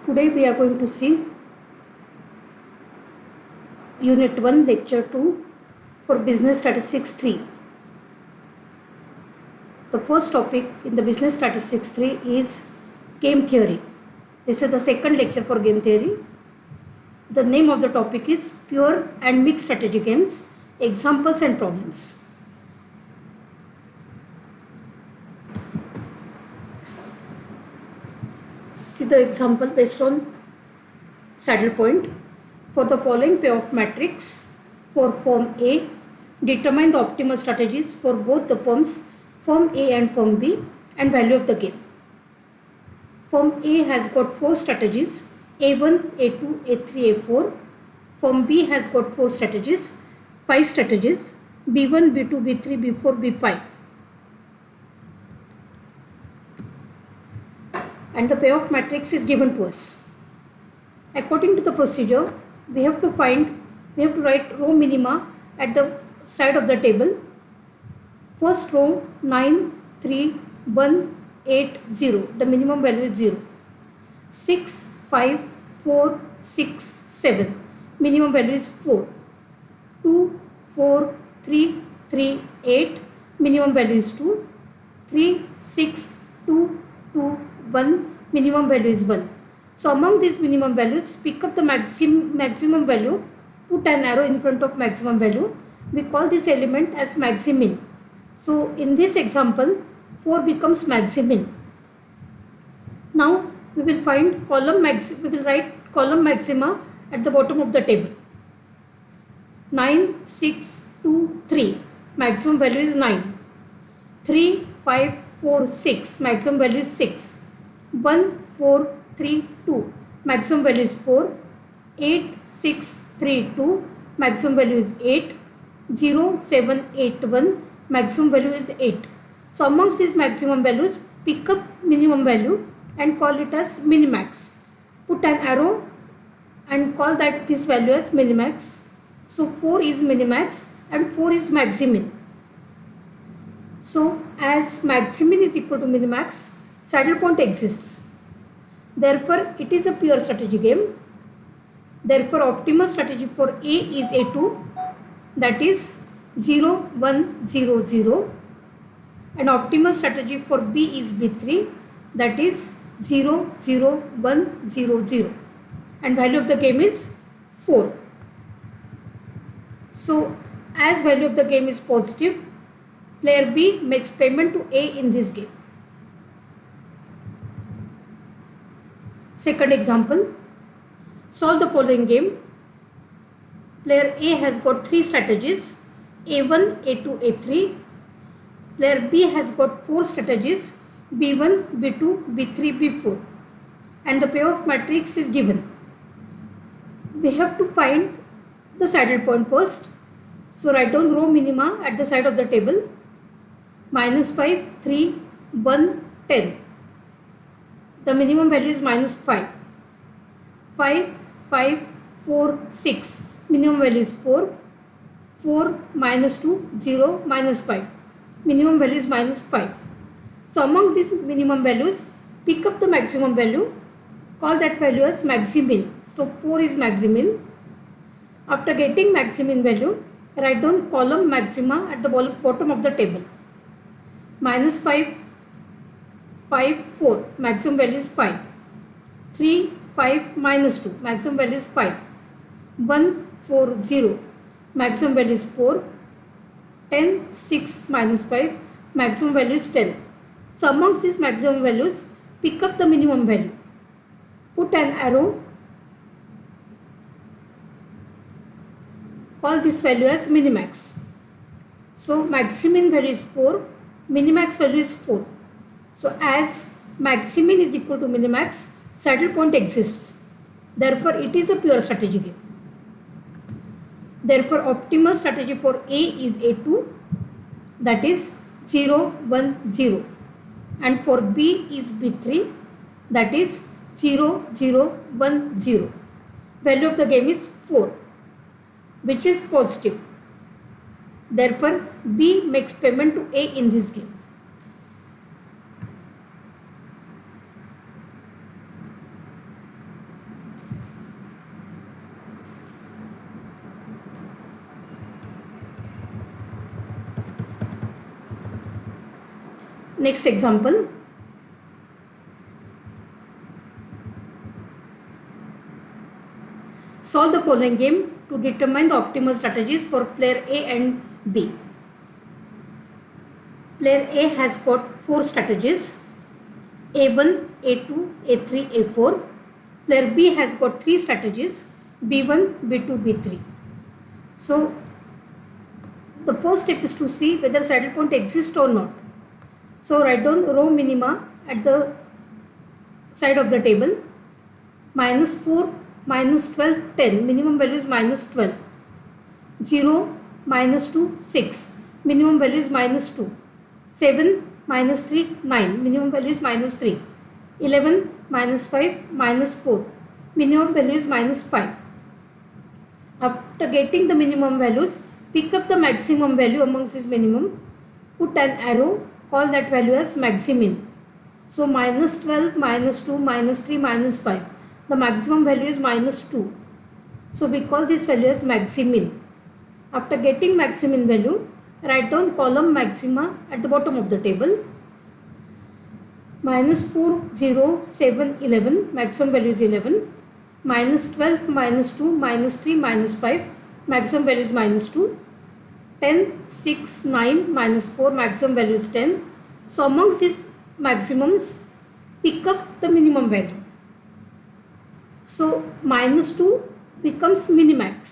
Today we are going to see Unit 1, Lecture 2 for Business Statistics 3. The first topic in the Business Statistics 3 is Game Theory. This is the second lecture for Game Theory. The name of the topic is Pure and Mixed Strategy Games, Examples and Problems. See the example based on saddle point. For the following payoff matrix for firm A, determine the optimal strategies for both the firms, firm A and firm B, and value of the game. Firm A has got 4 strategies, A1, A2, A3, A4. Firm B has got 4 strategies, 5 strategies, B1, B2, B3, B4, B5. And the payoff matrix is given to us. According to the procedure, we have to write row minima at the side of the table. First row 9, 3, 1, 8, 0. The minimum value is 0. 6, 5, 4, 6, 7. Minimum value is 4. 2, 4, 3, 3, 8. Minimum value is 2. 3, 6, 2, 2, 1. Minimum value is 1. So among these minimum values, pick up the maximum value, put an arrow in front of maximum value. We call this element as maximin. So in this example, 4 becomes maximin. Now we will write column maxima at the bottom of the table. 9, 6, 2, 3. Maximum value is 9. 3, 5, 4, 6. Maximum value is 6. 1, 4, 3, 2. Maximum value is 4. 8, 6, 3, 2. Maximum value is 8. 0, 7, 8, 1. Maximum value is 8. So amongst these maximum values, pick up minimum value and call it as minimax. Put an arrow and call that this value as minimax. So 4 is minimax and 4 is maximin. So as maximin is equal to minimax, saddle point exists. Therefore, it is a pure strategy game. Therefore, optimal strategy for A is A2, that is 0, 1, 0, 0. And optimal strategy for B is B3, that is 0, 0, 1, 0, 0. And value of the game is 4. So, as value of the game is positive, player B makes payment to A in this game. Second example, solve the following game. Player A has got 3 strategies, A1, A2, A3. Player B has got 4 strategies, B1, B2, B3, B4. And the payoff matrix is given. We have to find the saddle point first. So write down row minima at the side of the table. -5, 3, 1, 10. The minimum value is -5. 5, 5, 4, 6. Minimum value is 4. 4, -2, 0, -5. Minimum value is -5. So among these minimum values, pick up the maximum value. Call that value as maximin. So 4 is maximin. After getting maximin value, write down column maxima at the bottom of the table. -5, 5, 4. Maximum value is 5. 3, 5, -2. Maximum value is 5. 1, 4, 0. Maximum value is 4. 10, 6, -5. Maximum value is 10. So amongst these maximum values, pick up the minimum value. Put an arrow. Call this value as minimax. So maximin value is 4. Minimax value is 4. So as maximin is equal to minimax, saddle point exists. Therefore, it is a pure strategy game. Therefore, optimal strategy for A is A2, that is 0, 1, 0. And for B is B3, that is 0, 0, 1, 0. Value of the game is 4, which is positive. Therefore, B makes payment to A in this game. Next example. Solve the following game to determine the optimal strategies for player A and B. Player A has got 4 strategies: A1, A2, A3, A4. Player B has got 3 strategies: B1, B2, B3. So the first step is to see whether saddle point exists or not. So write down row minima at the side of the table. -4, -12, 10. Minimum value is -12. 0, -2, 6. Minimum value is -2. 7, -3, 9. Minimum value is -3. 11, -5, -4. Minimum value is -5. After getting the minimum values, pick up the maximum value amongst this minimum. Put an arrow. Call that value as maximin. So -12, -2, -3, -5. The maximum value is -2. So we call this value as maximin. After getting maximin value, write down column maxima at the bottom of the table. -4, 0, 7, 11. Maximum value is 11. -12, -2, -3, -5. Maximum value is -2. 10, 6, 9, -4. Maximum value is 10. So amongst these maximums, pick up the minimum value. So -2 becomes minimax.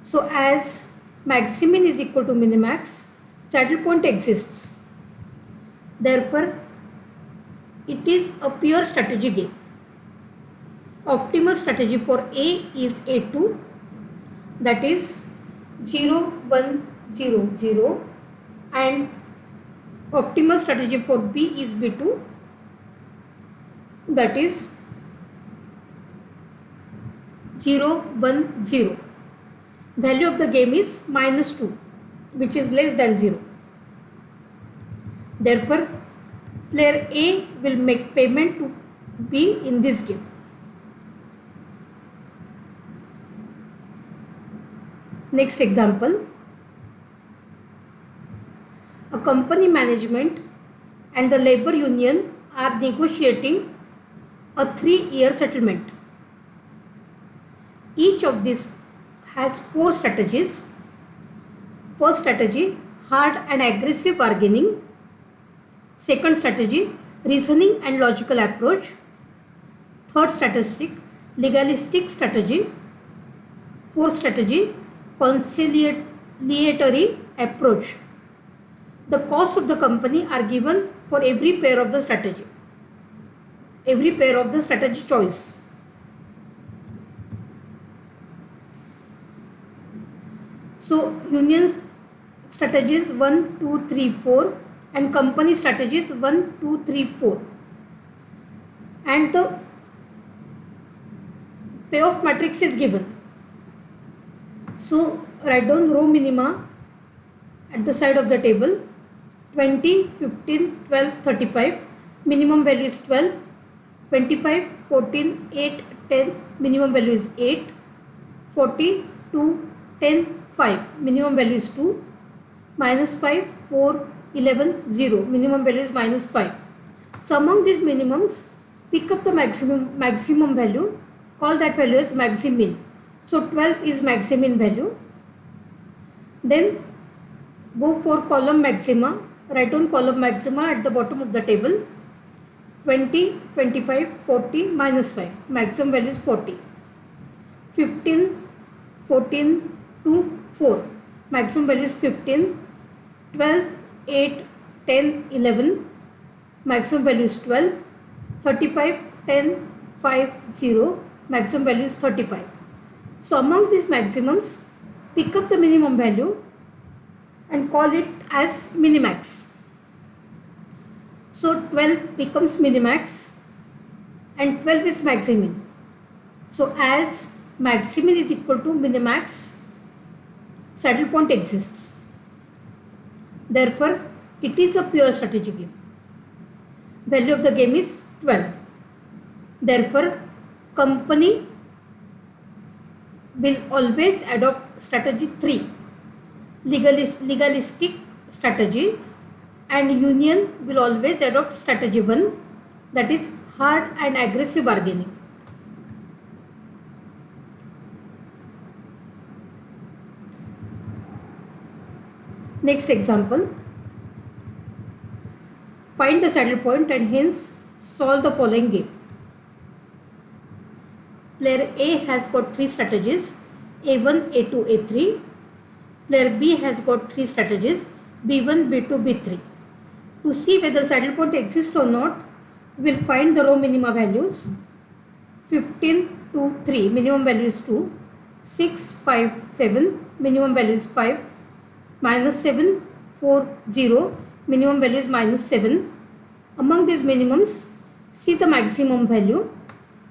So as maximin is equal to minimax, saddle point exists. Therefore, it is a pure strategy game. Optimal strategy for A is A2, that is 0, 1, 0, 0, and optimal strategy for B is B2, that is 0, 1, 0. Value of the game is -2, which is less than 0. Therefore, player A will make payment to B in this game. Next example. A company management and the labor union are negotiating a 3-year settlement. Each of these has 4 strategies. First strategy, hard and aggressive bargaining. Second strategy, reasoning and logical approach. Third strategy, legalistic strategy. Fourth strategy, conciliatory approach. The cost of the company are given for every pair of the strategy. Every pair of the strategy choice. So union strategies 1, 2, 3, 4 and company strategies 1, 2, 3, 4. And the payoff matrix is given. So write down row minima at the side of the table. 20, 15, 12, 35. Minimum value is 12. 25, 14, 8, 10. Minimum value is 8. 40, 2, 10, 5. Minimum value is 2. -5, 4, 11, 0. Minimum value is -5. So among these minimums, pick up the maximum value. Call that value as maximin. So 12 is maximin value. Then go for column maxima. Write down column maxima at the bottom of the table. 20, 25, 40, -5. Maximum value is 40. 15, 14, 2, 4. Maximum value is 15. 12, 8, 10, 11. Maximum value is 12. 35, 10, 5, 0. Maximum value is 35. So among these maximums, pick up the minimum value and call it as minimax. So 12 becomes minimax and 12 is maximin. So as maximin is equal to minimax, saddle point exists. Therefore, it is a pure strategy game. Value of the game is 12. Therefore, company will always adopt strategy 3, legalistic strategy, and union will always adopt strategy 1, that is hard and aggressive bargaining. Next example, find the saddle point and hence solve the following game. Player A has got 3 strategies, A1, A2, A3. Player B has got 3 strategies, B1, B2, B3. To see whether saddle point exists or not, we will find the row minima values. 15, 2, 3, minimum value is 2. 6, 5, 7, minimum value is 5. Minus 7, 4, 0, minimum value is minus 7. Among these minimums, see the maximum value.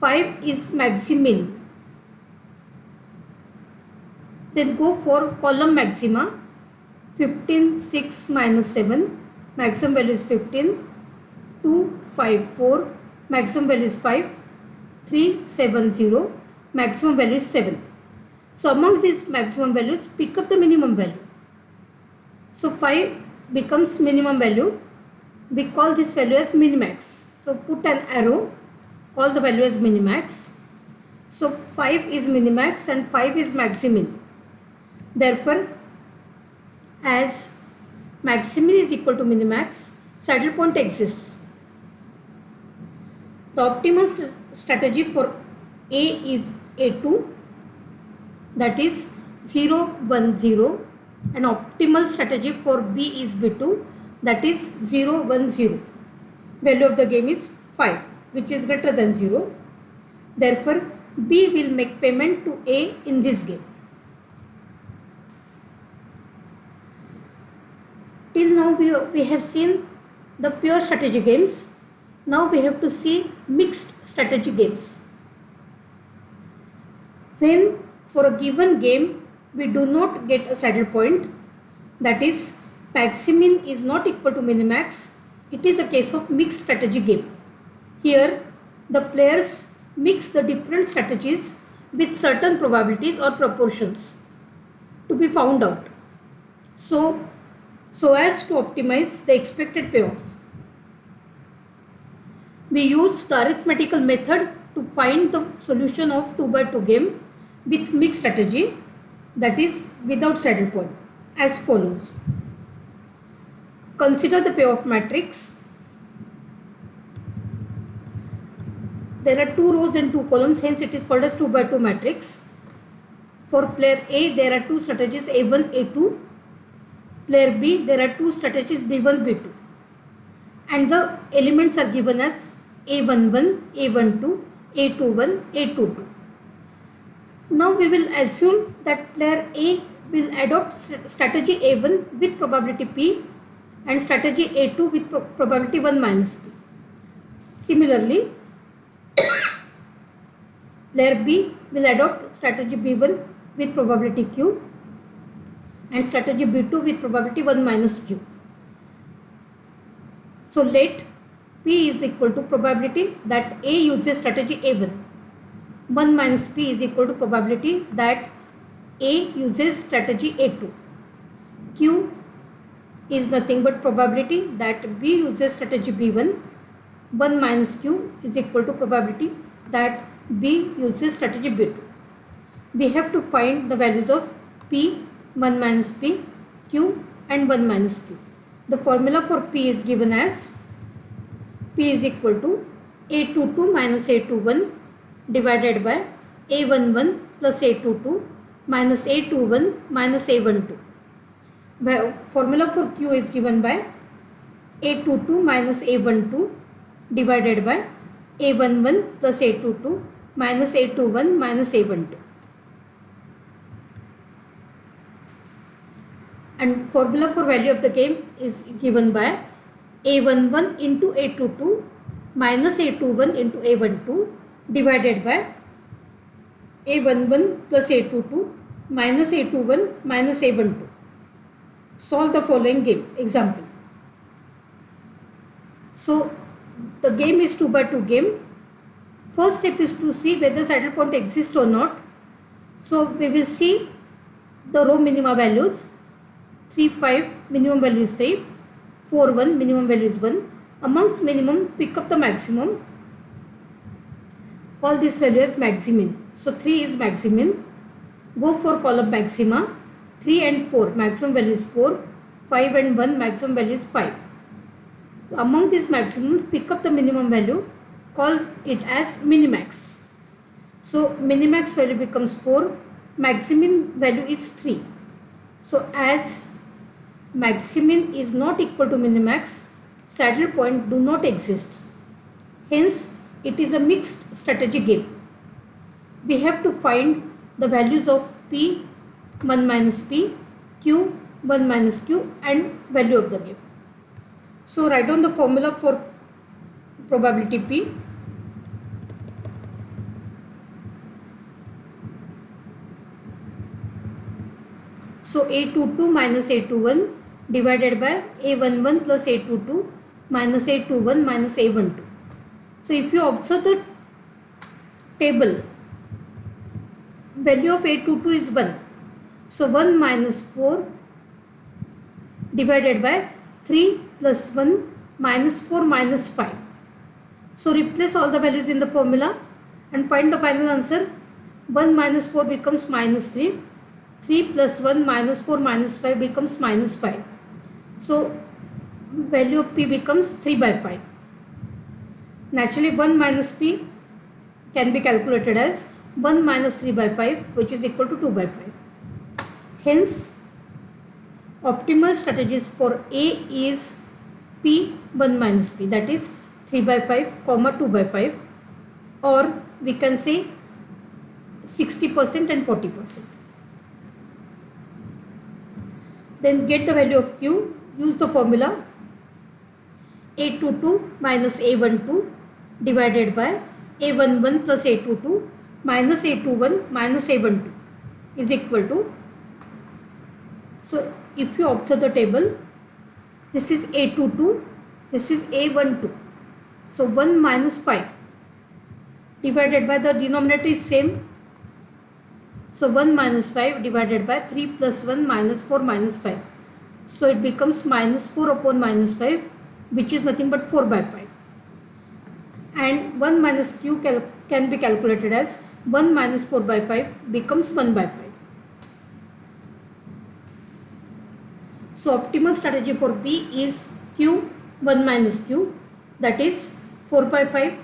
5 is maximin. Then go for column maxima. 15, 6, minus 7, maximum value is 15. 2, 5, 4, maximum value is 5. 3, 7, 0, maximum value is 7. So amongst these maximum values, pick up the minimum value. So 5 becomes minimum value. We call this value as minimax. So put an arrow, call the value as minimax. So 5 is minimax and 5 is maximin. Therefore, as maximin is equal to minimax, saddle point exists. The optimal strategy for A is A2, that is 0, 1, 0. And optimal strategy for B is B2, that is 0, 1, 0. Value of the game is 5, which is greater than 0. Therefore, B will make payment to A in this game. Till now we have seen the pure strategy games. Now we have to see mixed strategy games. When for a given game we do not get a saddle point, that is maximin is not equal to minimax, it is a case of mixed strategy game. Here the players mix the different strategies with certain probabilities or proportions to be found out, so as to optimize the expected payoff. We use the arithmetical method to find the solution of 2x2 game with mixed strategy, that is without saddle point, as follows. Consider the payoff matrix. There are 2 rows and 2 columns, hence it is called as 2x2 matrix. For player A, there are 2 strategies A1, A2. Player B, there are 2 strategies B1, B2. And the elements are given as A11, A12, A21, A22. Now we will assume that player A will adopt strategy A1 with probability P and strategy A2 with probability 1 minus P. Similarly, player B will adopt strategy B1 with probability Q and strategy B2 with probability 1 minus Q. So let P is equal to probability that A uses strategy A1. 1 minus P is equal to probability that A uses strategy A2. Q is nothing but probability that B uses strategy B1. 1 minus Q is equal to probability that B uses strategy B2. We have to find the values of P, 1 minus P, Q and 1 minus Q. The formula for P is given as P is equal to A22 minus A21 divided by A11 plus A22 minus A21 minus A12. Formula for Q is given by A22 minus A12 divided by A11 plus A22 minus A21 minus A12. And formula for value of the game is given by A11 into A22 minus A21 into A12 divided by A11 plus A22 minus A21 minus A12. Solve the following game. Example. So the game is 2x2 game. First step is to see whether saddle point exists or not. So we will see the row minima values. 3, 5, minimum value is 3, 4, 1, minimum value is 1. Amongst minimum, pick up the maximum. Call this value as maximin. So 3 is maximin. Go for column maxima. 3 and 4, maximum value is 4. 5 and 1, maximum value is 5. Among these maximums, pick up the minimum value. Call it as minimax. So minimax value becomes 4. Maximin value is 3. So as maximin is not equal to minimax, saddle point do not exist. Hence, it is a mixed strategy game. We have to find the values of P, 1 minus P, Q, 1 minus Q, and value of the game. So write down the formula for probability P. So A22 minus A21 divided by A11 plus A22 minus A21 minus A12. So if you observe the table, value of A22 is 1. So 1 minus 4 divided by 3 plus 1 minus 4 minus 5. So replace all the values in the formula and find the final answer. 1 minus 4 becomes minus 3. 3 plus 1 minus 4 minus 5 becomes minus 5. So value of P becomes 3 by 5. Naturally 1 minus P can be calculated as 1 minus 3 by 5, which is equal to 2 by 5. Hence optimal strategies for A is P 1 minus P, that is 3 by 5 comma 2 by 5, or we can say 60% and 40%. Then get the value of Q. Use the formula A22 minus A12 divided by A11 plus A22 minus A21 minus A12 is equal to. So if you observe the table, this is A22, this is A12. So 1 minus 5 divided by the denominator is same. So 1 minus 5 divided by 3 plus 1 minus 4 minus 5. So it becomes minus 4 upon minus 5, which is nothing but 4 by 5. And 1 minus Q can be calculated as 1 minus 4 by 5 becomes 1 by 5. So optimal strategy for B is Q 1 minus Q, that is 4 by 5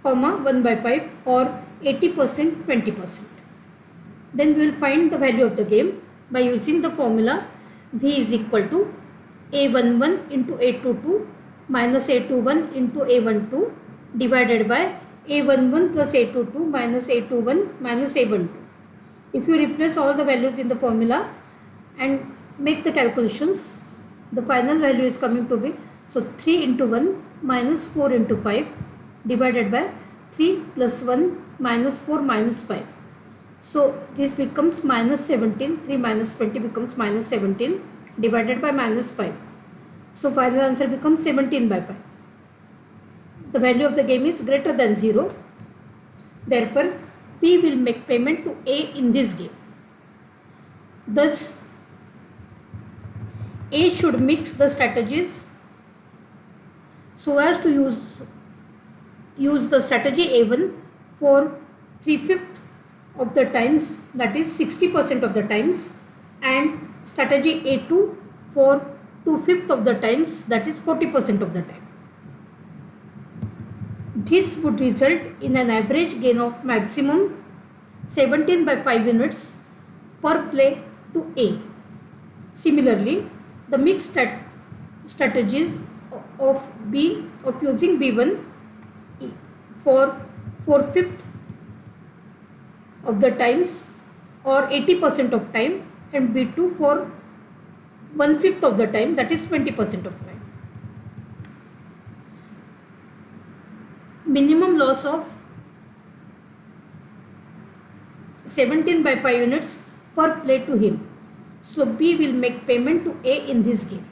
comma 1 by 5, or 80% 20%. Then we will find the value of the game by using the formula V is equal to A11 into A22 minus A21 into A12 divided by A11 plus A22 minus A21 minus A12. If you replace all the values in the formula and make the calculations, the final value is coming to be, so 3 into 1 minus 4 into 5 divided by 3 plus 1 minus 4 minus 5. So this becomes minus 17, 3 minus 20 becomes minus 17 divided by minus 5. So final answer becomes 17 by 5. The value of the game is greater than 0. Therefore, P will make payment to A in this game. Thus, A should mix the strategies so as to use the strategy A1 for 3/5 of the times, that is 60% of the times, and strategy A2 for 2/5 of the times, that is 40% of the time. This would result in an average gain of maximum 17 by 5 units per play to A. Similarly, the mixed strategies of B, of using B1 for 4/5 of the times or 80% of time, and B2 for 1/5 of the time, that is 20% of time. Minimum loss of 17 by 5 units per play to him. So B will make payment to A in this game.